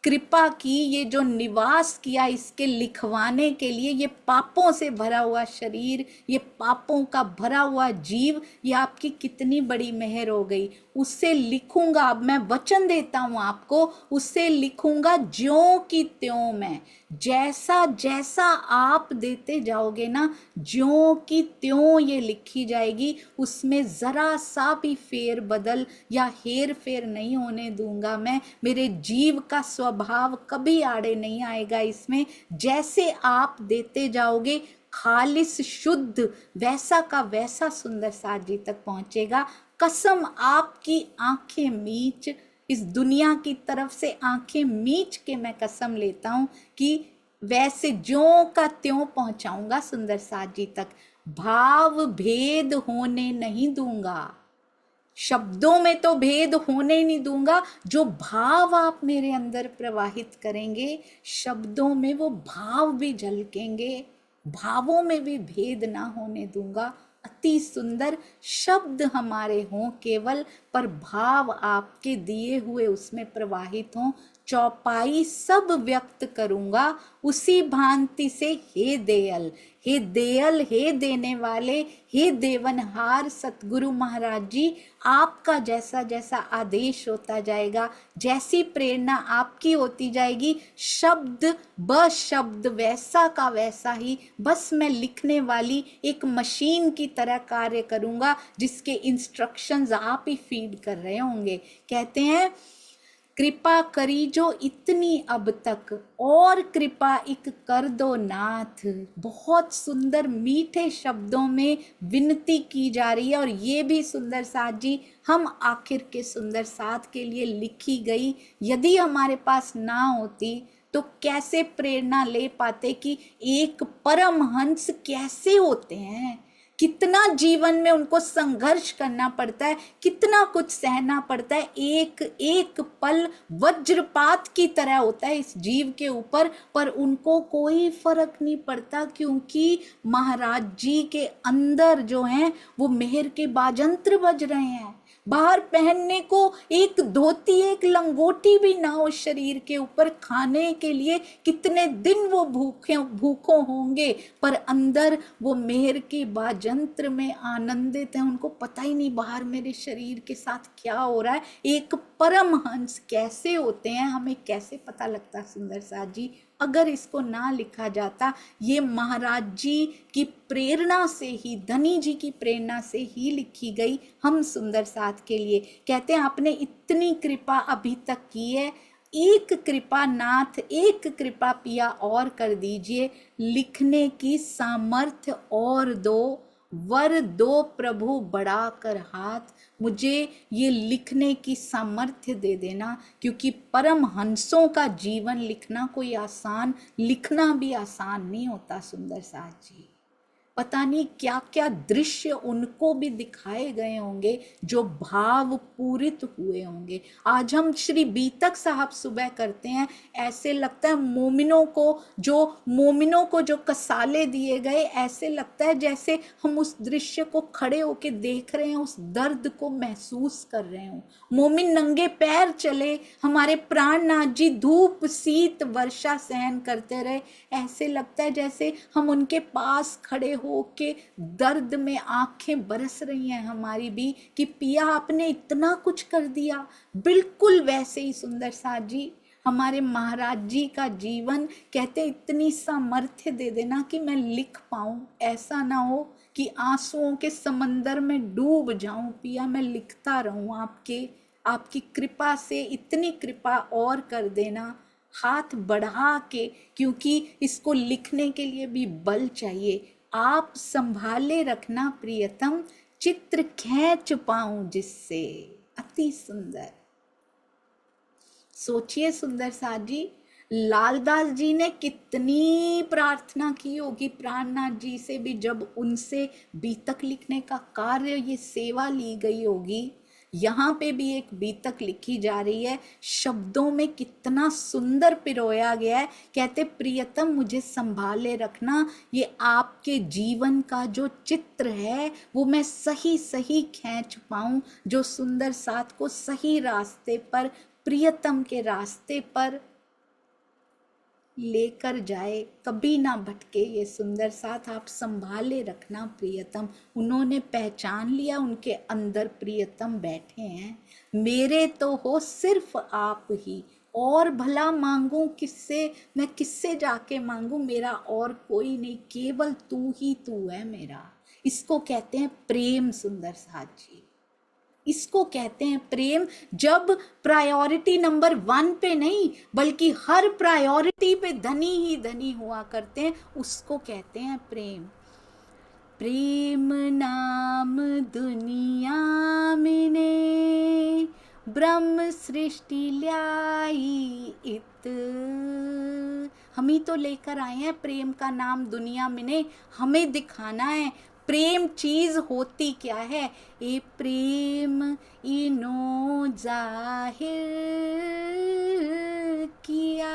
S1: कृपा की, ये जो निवास किया, इसके लिखवाने के लिए, ये पापों से भरा हुआ शरीर, ये पापों का भरा हुआ जीव, ये आपकी कितनी बड़ी मेहर हो गई। उससे लिखूंगा, अब मैं वचन देता हूँ आपको, उससे लिखूंगा ज्यों की त्यों मैं। जैसा जैसा आप देते जाओगे ना, ज्यों की त्यों ये लिखी जाएगी, उसमें जरा सा भी फेर बदल या हेर फेर नहीं होने दूंगा मैं। मेरे जीव का स्वभाव कभी आड़े नहीं आएगा इसमें। जैसे आप देते जाओगे खालिस शुद्ध, वैसा का वैसा सुंदर साथ जी तक पहुंचेगा। कसम आपकी आंखें मीच, इस दुनिया की तरफ से आंखें मीच के मैं कसम लेता हूं कि वैसे ज्यों का त्यों पहुंचाऊंगा सुंदर साथ जी तक। भाव भेद होने नहीं दूंगा, शब्दों में तो भेद होने नहीं दूंगा। जो भाव आप मेरे अंदर प्रवाहित करेंगे, शब्दों में वो भाव भी झलकेंगे, भावों में भी भेद ना होने दूंगा। अति सुंदर शब्द हमारे हों केवल, पर भाव आपके दिए हुए उसमें प्रवाहित हों। चौपाई सब व्यक्त करूंगा उसी भांति से, हे दयाल, हे दयाल, हे देने वाले, हे देवनहार सतगुरु महाराज जी, आपका जैसा जैसा आदेश होता जाएगा, जैसी प्रेरणा आपकी होती जाएगी, शब्द ब शब्द वैसा का वैसा ही बस मैं लिखने वाली एक मशीन की तरह कार्य करूंगा, जिसके इंस्ट्रक्शंस आप ही फीड कर रहे होंगे। कहते हैं कृपा करी जो इतनी अब तक, और कृपा एक कर दो नाथ। बहुत सुंदर मीठे शब्दों में विनती की जा रही है, और ये भी सुंदर साथ जी हम आखिर के सुंदर साथ के लिए लिखी गई। यदि हमारे पास ना होती तो कैसे प्रेरणा ले पाते कि एक परमहंस कैसे होते हैं, कितना जीवन में उनको संघर्ष करना पड़ता है, कितना कुछ सहना पड़ता है। एक एक पल वज्रपात की तरह होता है इस जीव के ऊपर, पर उनको कोई फर्क नहीं पड़ता, क्योंकि महाराज जी के अंदर जो हैं वो मेहर के बाजंत्र बज रहे हैं। बाहर पहनने को एक धोती एक लंगोटी भी ना हो शरीर के ऊपर, खाने के लिए कितने दिन वो भूखों होंगे, पर अंदर वो मेहर के बाजंत्र में आनंदित हैं। उनको पता ही नहीं बाहर मेरे शरीर के साथ क्या हो रहा है। एक परमहंस कैसे होते हैं हमें कैसे पता लगता सुंदर साथ जी, अगर इसको ना लिखा जाता। ये महाराज जी की प्रेरणा से ही, धनी जी की प्रेरणा से ही लिखी गई हम सुंदर साथ के लिए। कहते हैं आपने इतनी कृपा अभी तक की है, एक कृपा नाथ, एक कृपा पिया और कर दीजिए, लिखने की सामर्थ्य और दो, वर दो प्रभु बढ़ा कर हाथ। मुझे ये लिखने की सामर्थ्य दे देना, क्योंकि परम हंसों का जीवन लिखना कोई आसान, लिखना भी आसान नहीं होता सुंदर साथ जी। पता नहीं क्या क्या दृश्य उनको भी दिखाए गए होंगे जो भाव पूरित हुए होंगे। आज हम श्री बीतक साहब सुबह करते हैं, ऐसे लगता है मोमिनों को जो कसाले दिए गए, ऐसे लगता है जैसे हम उस दृश्य को खड़े होके देख रहे हैं, उस दर्द को महसूस कर रहे हो। मोमिन नंगे पैर चले, हमारे प्राणनाथ जी धूप शीत वर्षा सहन करते रहे, ऐसे लगता है जैसे हम उनके पास खड़े होके दर्द में आंखें बरस रही हैं हमारी भी, कि पिया आपने इतना कुछ कर दिया। बिल्कुल वैसे ही सुंदर साथ जी हमारे महाराज जी का जीवन, कहते इतनी सामर्थ्य दे देना कि मैं लिख पाऊं, ऐसा ना हो कि आंसुओं के समंदर में डूब जाऊं। पिया मैं लिखता रहूं, आपकी कृपा से इतनी कृपा और कर देना, हाथ बढ़ा के, क्योंकि इसको लिखने के लिए भी बल चाहिए। आप संभाले रखना प्रियतम, चित्र खींच पाऊं जिससे। अति सुंदर। सोचिए सुंदर साथ जी, लालदास जी ने कितनी प्रार्थना की होगी प्राणनाथ जी से भी, जब उनसे बीतक लिखने का कार्य, ये सेवा ली गई होगी। यहाँ पे भी एक बीतक लिखी जा रही है, शब्दों में कितना सुंदर पिरोया गया है। कहते प्रियतम मुझे संभाले रखना, ये आपके जीवन का जो चित्र है वो मैं सही सही खींच पाऊं, जो सुंदर साथ को सही रास्ते पर, प्रियतम के रास्ते पर लेकर जाए, कभी ना भटके। ये सुंदर साथ आप संभाले रखना प्रियतम। उन्होंने पहचान लिया, उनके अंदर प्रियतम बैठे हैं। मेरे तो हो सिर्फ आप ही, और भला मांगू किससे, मैं किससे जाके मांगू, मेरा और कोई नहीं, केवल तू ही तू है मेरा। इसको कहते हैं प्रेम सुंदर साथ जी, इसको कहते हैं प्रेम। जब प्रायोरिटी नंबर 1 पे नहीं, बल्कि हर प्रायोरिटी पे धनी ही धनी हुआ करते हैं, उसको कहते हैं प्रेम। प्रेम नाम दुनिया में ने ब्रह्म सृष्टि लाई इत। हम ही तो लेकर आए हैं प्रेम का नाम दुनिया में ने, हमें दिखाना है प्रेम चीज होती क्या है। ए प्रेम इनो जाहिर किया,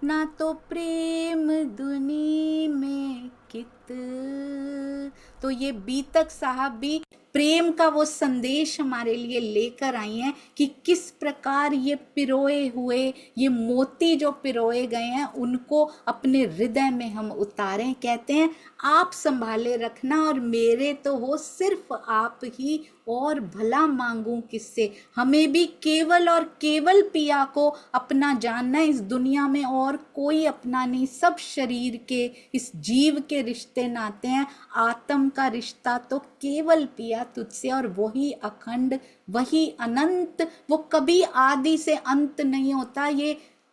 S1: ना तो प्रेम दुनी में कित। तो ये बीतक साहब भी प्रेम का वो संदेश हमारे लिए लेकर आई हैं कि किस प्रकार ये पिरोए हुए, ये मोती जो पिरोए गए हैं, उनको अपने हृदय में हम उतारें। कहते हैं आप संभाले रखना, और मेरे तो हो सिर्फ आप ही, और भला मांगू किससे। हमें भी केवल और केवल पिया को अपना जानना है, इस दुनिया में और कोई अपना नहीं। सब शरीर के, इस जीव के रिश्ते नाते हैं, आत्म का रिश्ता तो केवल पिया तुझसे, और वही अखंड, वही अनंत। वो कभी आदि से अंत नहीं होता,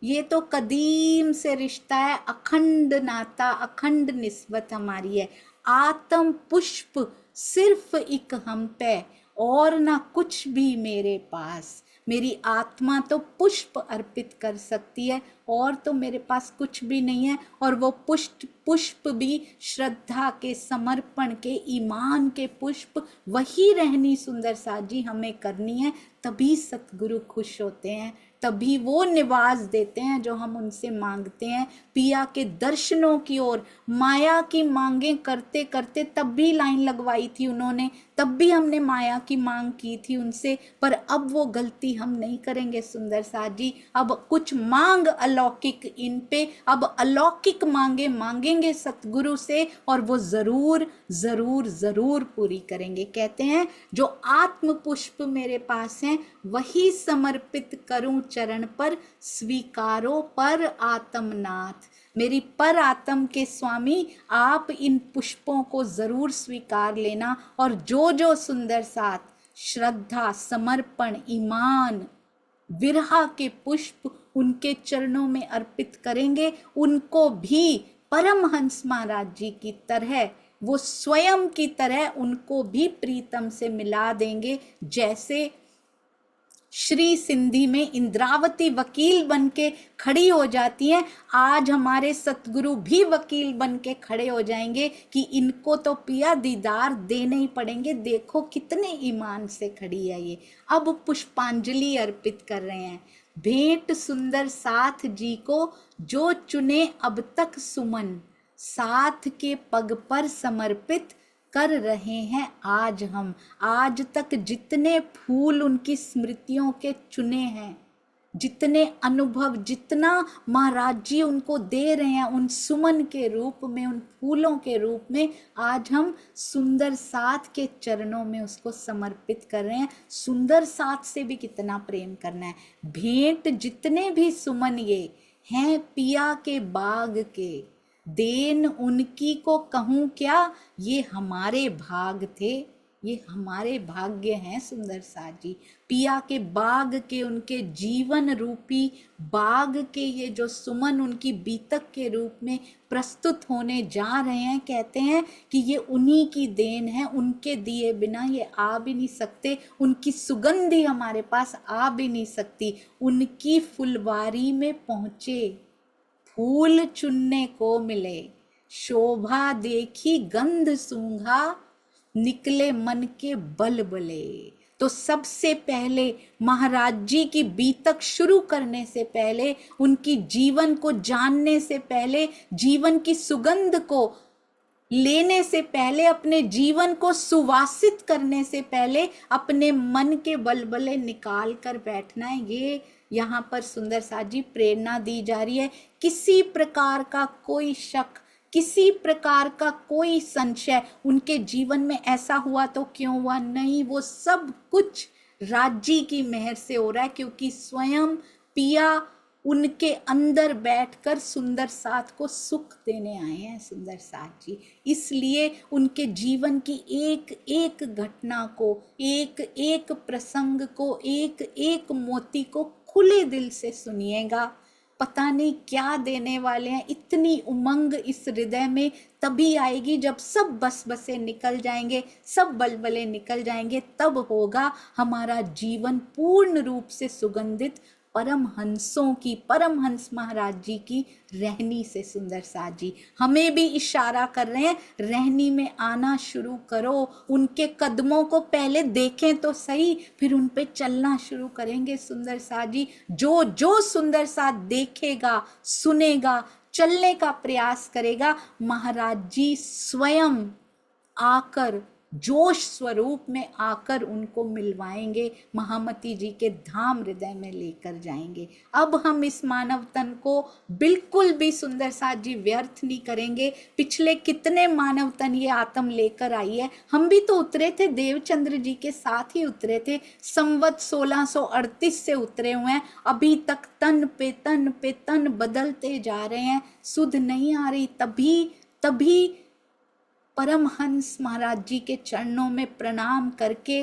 S1: ये तो कदीम से रिश्ता है, अखंड नाता, अखंड निस्बत हमारी है। आत्म पुष्प सिर्फ एक हम पे, और ना कुछ भी मेरे पास। मेरी आत्मा तो पुष्प अर्पित कर सकती है, और तो मेरे पास कुछ भी नहीं है। और वो पुष्प भी श्रद्धा के, समर्पण के, ईमान के पुष्प, वही रहनी सुंदर साथ जी हमें करनी है। तभी सतगुरु खुश होते हैं, तभी वो निवास देते हैं जो हम उनसे मांगते हैं। पिया के दर्शनों की ओर माया की मांगे करते करते तब भी लाइन लगवाई थी उन्होंने, तब भी हमने माया की मांग की थी उनसे, पर अब वो गलती हम नहीं करेंगे सुंदर साथ जी। अब कुछ मांग अलौकिक इन पे, अब अलौकिक मांगे मांगेंगे सतगुरु से, और वो जरूर जरूर जरूर पूरी करेंगे। कहते हैं जो आत्म पुष्प मेरे पास हैं वही समर्पित करूं चरण पर, स्वीकारो पर आत्मनाथ। मेरी पर आत्म के स्वामी आप इन पुष्पों को जरूर स्वीकार लेना, और जो जो सुंदर साथ श्रद्धा, समर्पण, ईमान, विरहा के पुष्प उनके चरणों में अर्पित करेंगे, उनको भी परमहंस महाराज जी की तरह, वो स्वयं की तरह उनको भी प्रीतम से मिला देंगे। जैसे श्री सिंधी में इंद्रावती वकील बन के खड़ी हो जाती हैं, आज हमारे सतगुरु भी वकील बन के खड़े हो जाएंगे कि इनको तो पिया दीदार देने ही पड़ेंगे। देखो कितने ईमान से खड़ी है ये। अब पुष्पांजलि अर्पित कर रहे हैं। भेंट सुंदर साथ जी को जो चुने अब तक सुमन, साथ के पग पर समर्पित कर रहे हैं आज हम। आज तक जितने फूल उनकी स्मृतियों के चुने हैं, जितने अनुभव, जितना महाराज जी उनको दे रहे हैं उन सुमन के रूप में, उन फूलों के रूप में, आज हम सुंदर साथ के चरणों में उसको समर्पित कर रहे हैं। सुंदर साथ से भी कितना प्रेम करना है। भेंट जितने भी सुमन ये हैं पिया के बाग के, देन उनकी को कहूँ क्या, ये हमारे भाग थे, ये हमारे भाग्य हैं सुंदर साथ जी। पिया के बाग के, उनके जीवन रूपी बाग के ये जो सुमन उनकी बीतक के रूप में प्रस्तुत होने जा रहे हैं, कहते हैं कि ये उन्हीं की देन है, उनके दिए बिना ये आ भी नहीं सकते, उनकी सुगंधी हमारे पास आ भी नहीं सकती। उनकी फुलवारी में पहुँचे फूल चुनने को मिले, शोभा देखी गंध सूंघा, निकले मन के बलबले। तो सबसे पहले महाराज जी की बीतक शुरू करने से पहले, उनकी जीवन को जानने से पहले, जीवन की सुगंध को लेने से पहले, अपने जीवन को सुवासित करने से पहले अपने मन के बलबले निकाल कर बैठना है। ये यहाँ पर सुंदर साथ जी प्रेरणा दी जा रही है। किसी प्रकार का कोई शक, किसी प्रकार का कोई संशय उनके जीवन में ऐसा हुआ तो क्यों हुआ, नहीं, वो सब कुछ राज्य की मेहर से हो रहा है, क्योंकि स्वयं पिया उनके अंदर बैठकर सुंदर साथ को सुख देने आए हैं सुंदर साथ जी। इसलिए उनके जीवन की एक एक घटना को, एक एक प्रसंग को, एक एक मोती को खुले दिल से सुनिएगा। पता नहीं क्या देने वाले हैं। इतनी उमंग इस हृदय में तभी आएगी जब सब बस बसे निकल जाएंगे, सब बलबले निकल जाएंगे, तब होगा हमारा जीवन पूर्ण रूप से सुगंधित परमहंसों की, परमहंस महाराज जी की रहनी से। सुंदर साथ जी हमें भी इशारा कर रहे हैं, रहनी में आना शुरू करो, उनके कदमों को पहले देखें तो सही, फिर उन पे चलना शुरू करेंगे। सुंदर साथ जी जो जो सुंदर साथ देखेगा, सुनेगा, चलने का प्रयास करेगा, महाराज जी स्वयं आकर जोश स्वरूप में आकर उनको मिलवाएंगे, महामती जी के धाम हृदय में लेकर जाएंगे। अब हम इस मानव तन को बिल्कुल भी सुंदर साथ जी व्यर्थ नहीं करेंगे। पिछले कितने मानव तन ये आत्म लेकर आई है। हम भी तो उतरे थे, देवचंद्र जी के साथ ही उतरे थे, संवत 1638 से उतरे हुए हैं। अभी तक तन पे तन बदलते जा रहे हैं, सुध नहीं आ रही। तभी परमहंस महाराज जी के चरणों में प्रणाम करके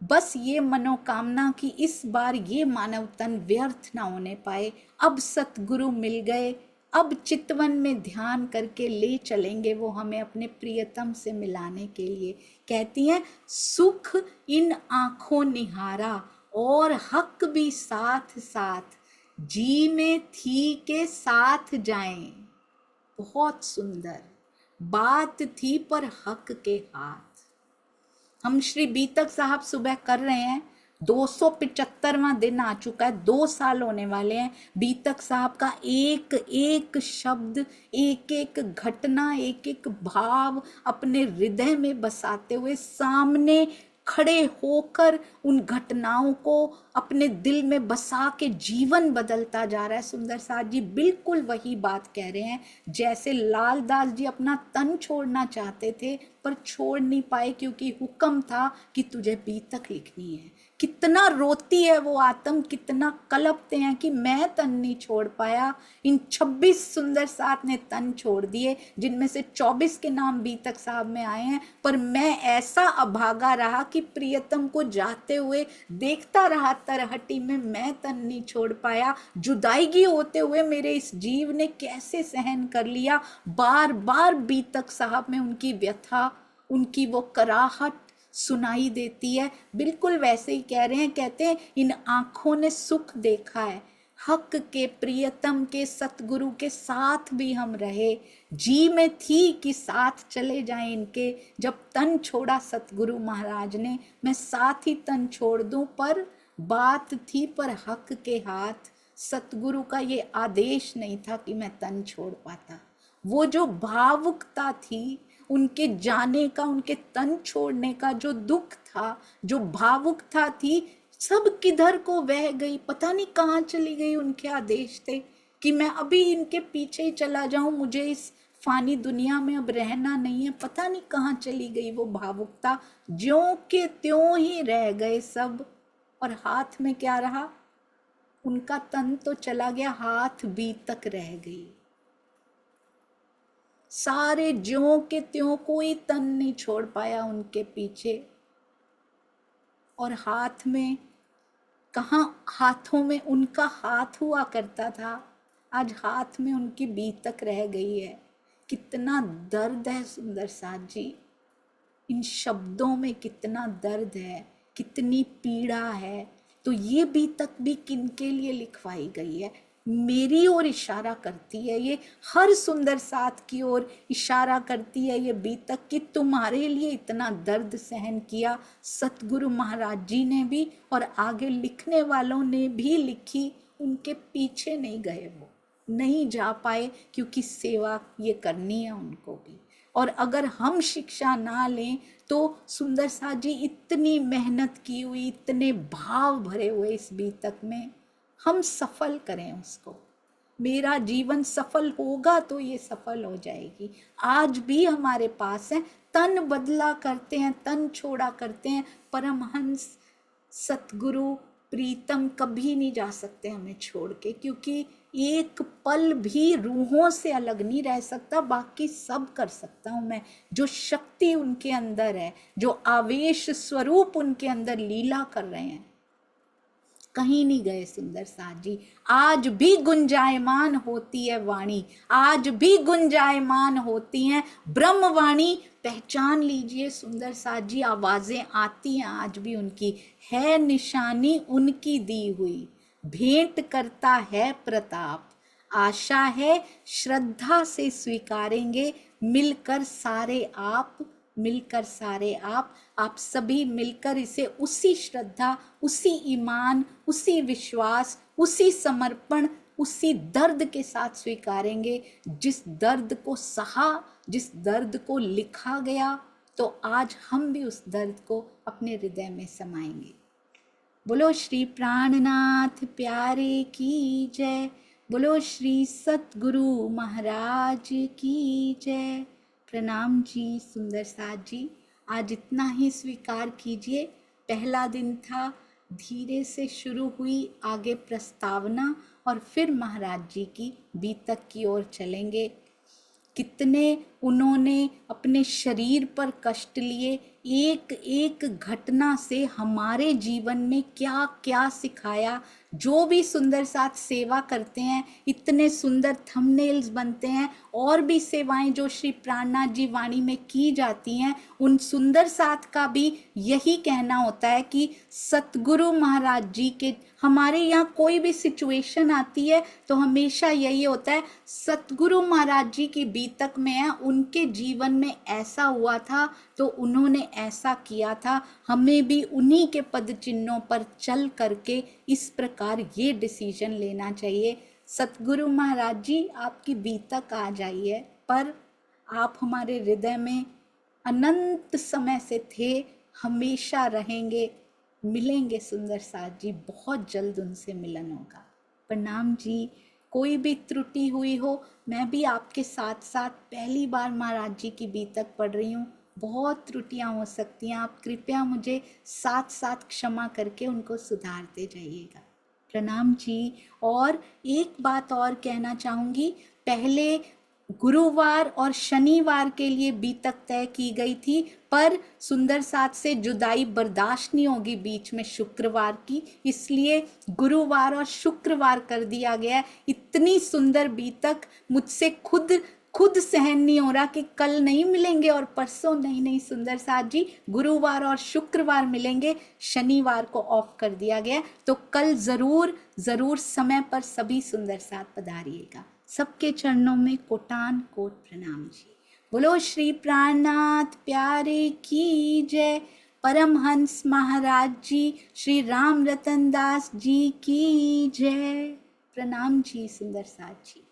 S1: बस ये मनोकामना कि इस बार ये मानव तन व्यर्थ ना होने पाए। अब सतगुरु मिल गए, अब चितवन में ध्यान करके ले चलेंगे वो हमें अपने प्रियतम से मिलाने के लिए। कहती हैं सुख इन आंखों निहारा और हक भी साथ साथ, जी में थी के साथ जाएं। बहुत सुंदर बात थी पर हक के हाथ। हम श्री बीतक साहब सुबह कर रहे हैं, 275वां दिन आ चुका है, 2 साल होने वाले हैं। बीतक साहब का एक एक शब्द, एक एक घटना, एक एक भाव अपने हृदय में बसाते हुए सामने खड़े होकर उन घटनाओं को अपने दिल में बसा के जीवन बदलता जा रहा है। सुंदर साथ जी बिल्कुल वही बात कह रहे हैं, जैसे लाल दास जी अपना तन छोड़ना चाहते थे पर छोड़ नहीं पाए क्योंकि हुक्म था कि तुझे बीतक लिखनी है। कितना रोती है वो आत्म, कितना कलपते हैं कि मैं तन नहीं छोड़ पाया। इन 26 सुंदर साथ ने तन छोड़ दिए, जिनमें से 24 के नाम बीतक साहब में आए हैं, पर मैं ऐसा अभागा रहा कि प्रियतम को जाते हुए देखता रहा तरहटी में, मैं तन नहीं छोड़ पाया। जुदाईगी होते हुए मेरे इस जीव ने कैसे सहन कर लिया। बार बार बीतक साहब में उनकी व्यथा, उनकी वो कराहट सुनाई देती है। बिल्कुल वैसे ही कह रहे हैं, कहते हैं इन आंखों ने सुख देखा है, हक के प्रियतम के सतगुरु के साथ भी हम रहे। जी में थी कि साथ चले जाएं इनके, जब तन छोड़ा सतगुरु महाराज ने, मैं साथ ही तन छोड़ दूं, पर बात थी पर हक के हाथ। सतगुरु का ये आदेश नहीं था कि मैं तन छोड़ पाता। वो जो भावुकता थी उनके जाने का, उनके तन छोड़ने का जो दुख था, जो भावुकता थी, सब किधर को बह गई, पता नहीं कहाँ चली गई। उनके आदेश थे कि मैं अभी इनके पीछे ही चला जाऊं, मुझे इस फानी दुनिया में अब रहना नहीं है। पता नहीं कहाँ चली गई वो भावुकता, ज्यों के त्यों ही रह गए सब। और हाथ में क्या रहा? उनका तन तो चला गया, हाथ बीतक रह गई। सारे ज्यों के त्यों, कोई तन नहीं छोड़ पाया उनके पीछे। और हाथ में, कहाँ हाथों में उनका हाथ हुआ करता था, आज हाथ में उनकी बीतक रह गई है। कितना दर्द है सुंदर साथ जी, इन शब्दों में कितना दर्द है, कितनी पीड़ा है। तो ये बीतक भी किनके लिए लिखवाई गई है? मेरी ओर इशारा करती है ये, हर सुंदर साथ की ओर इशारा करती है ये बीतक कि तुम्हारे लिए इतना दर्द सहन किया सतगुरु महाराज जी ने भी, और आगे लिखने वालों ने भी लिखी। उनके पीछे नहीं गए, वो नहीं जा पाए क्योंकि सेवा ये करनी है उनको भी। और अगर हम शिक्षा ना लें तो सुंदर साथ जी इतनी मेहनत की हुई, इतने भाव भरे हुए इस बीतक में, हम सफल करें उसको। मेरा जीवन सफल होगा तो ये सफल हो जाएगी। आज भी हमारे पास है, तन बदला करते हैं, तन छोड़ा करते हैं। परमहंस सतगुरु प्रीतम कभी नहीं जा सकते हमें छोड़ के, क्योंकि एक पल भी रूहों से अलग नहीं रह सकता। बाकी सब कर सकता हूँ मैं। जो शक्ति उनके अंदर है, जो आवेश स्वरूप उनके अंदर लीला कर रहे हैं, कहीं नहीं गए सुंदर साथ जी। आज भी गुंजायमान होती है वाणी, आज भी गुंजायमान होती हैं ब्रह्मवाणी। पहचान लीजिए सुंदर साथ जी, आवाजें आती हैं आज भी उनकी, है निशानी उनकी दी हुई। भेंट करता है प्रताप, आशा है श्रद्धा से स्वीकारेंगे, मिलकर सारे आप, मिलकर सारे आप सभी मिलकर इसे उसी श्रद्धा, उसी ईमान, उसी विश्वास, उसी समर्पण, उसी दर्द के साथ स्वीकारेंगे जिस दर्द को सहा, जिस दर्द को लिखा गया। तो आज हम भी उस दर्द को अपने हृदय में समाएंगे। बोलो श्री प्राणनाथ प्यारे की जय, बोलो श्री सतगुरु महाराज की जय। प्रणाम जी सुंदर साथ जी, आज इतना ही स्वीकार कीजिए। पहला दिन था, धीरे से शुरू हुई आगे प्रस्तावना, और फिर महाराज जी की बीतक की ओर चलेंगे। कितने उन्होंने अपने शरीर पर कष्ट लिए, एक एक घटना से हमारे जीवन में क्या क्या सिखाया। जो भी सुंदर साथ सेवा करते हैं, इतने सुंदर थंबनेल्स बनते हैं, और भी सेवाएं जो श्री प्राणनाथ जी वाणी में की जाती हैं, उन सुंदर साथ का भी यही कहना होता है कि सतगुरु महाराज जी के, हमारे यहाँ कोई भी सिचुएशन आती है तो हमेशा यही होता है, सतगुरु महाराज जी की बीतक में है, उनके जीवन में ऐसा हुआ था तो उन्होंने ऐसा किया था, हमें भी उन्हीं के पद चिन्हों पर चल करके इस प्रकार ये डिसीजन लेना चाहिए। सतगुरु महाराज जी आपकी बीतक आ जाइए, पर आप हमारे हृदय में अनंत समय से थे, हमेशा रहेंगे। मिलेंगे सुंदर साथ जी, बहुत जल्द उनसे मिलन होगा। प्रणाम जी। कोई भी त्रुटि हुई हो, मैं भी आपके साथ साथ पहली बार महाराज जी की बीतक पढ़ रही हूँ, बहुत त्रुटियां हो सकती हैं, आप कृपया मुझे साथ साथ क्षमा करके उनको सुधारते जाइएगा। प्रणाम जी। और एक बात और कहना चाहूँगी, पहले गुरुवार और शनिवार के लिए बीतक तय की गई थी, पर सुंदर साथ से जुदाई बर्दाश्त नहीं होगी बीच में शुक्रवार की, इसलिए गुरुवार और शुक्रवार कर दिया गया। इतनी सुंदर बीतक मुझसे खुद सहन नहीं हो रहा कि कल नहीं मिलेंगे और परसों नहीं सुंदर साथ जी, गुरुवार और शुक्रवार मिलेंगे, शनिवार को ऑफ कर दिया गया। तो कल जरूर समय पर सभी सुंदर साथ पधारिएगा। सबके चरणों में कोटान कोट प्रणाम जी। बोलो श्री प्राणनाथ प्यारे की जय। परमहंस महाराज जी, श्री राम रतन दास जी की जय। प्रणाम जी सुंदर साथ जी।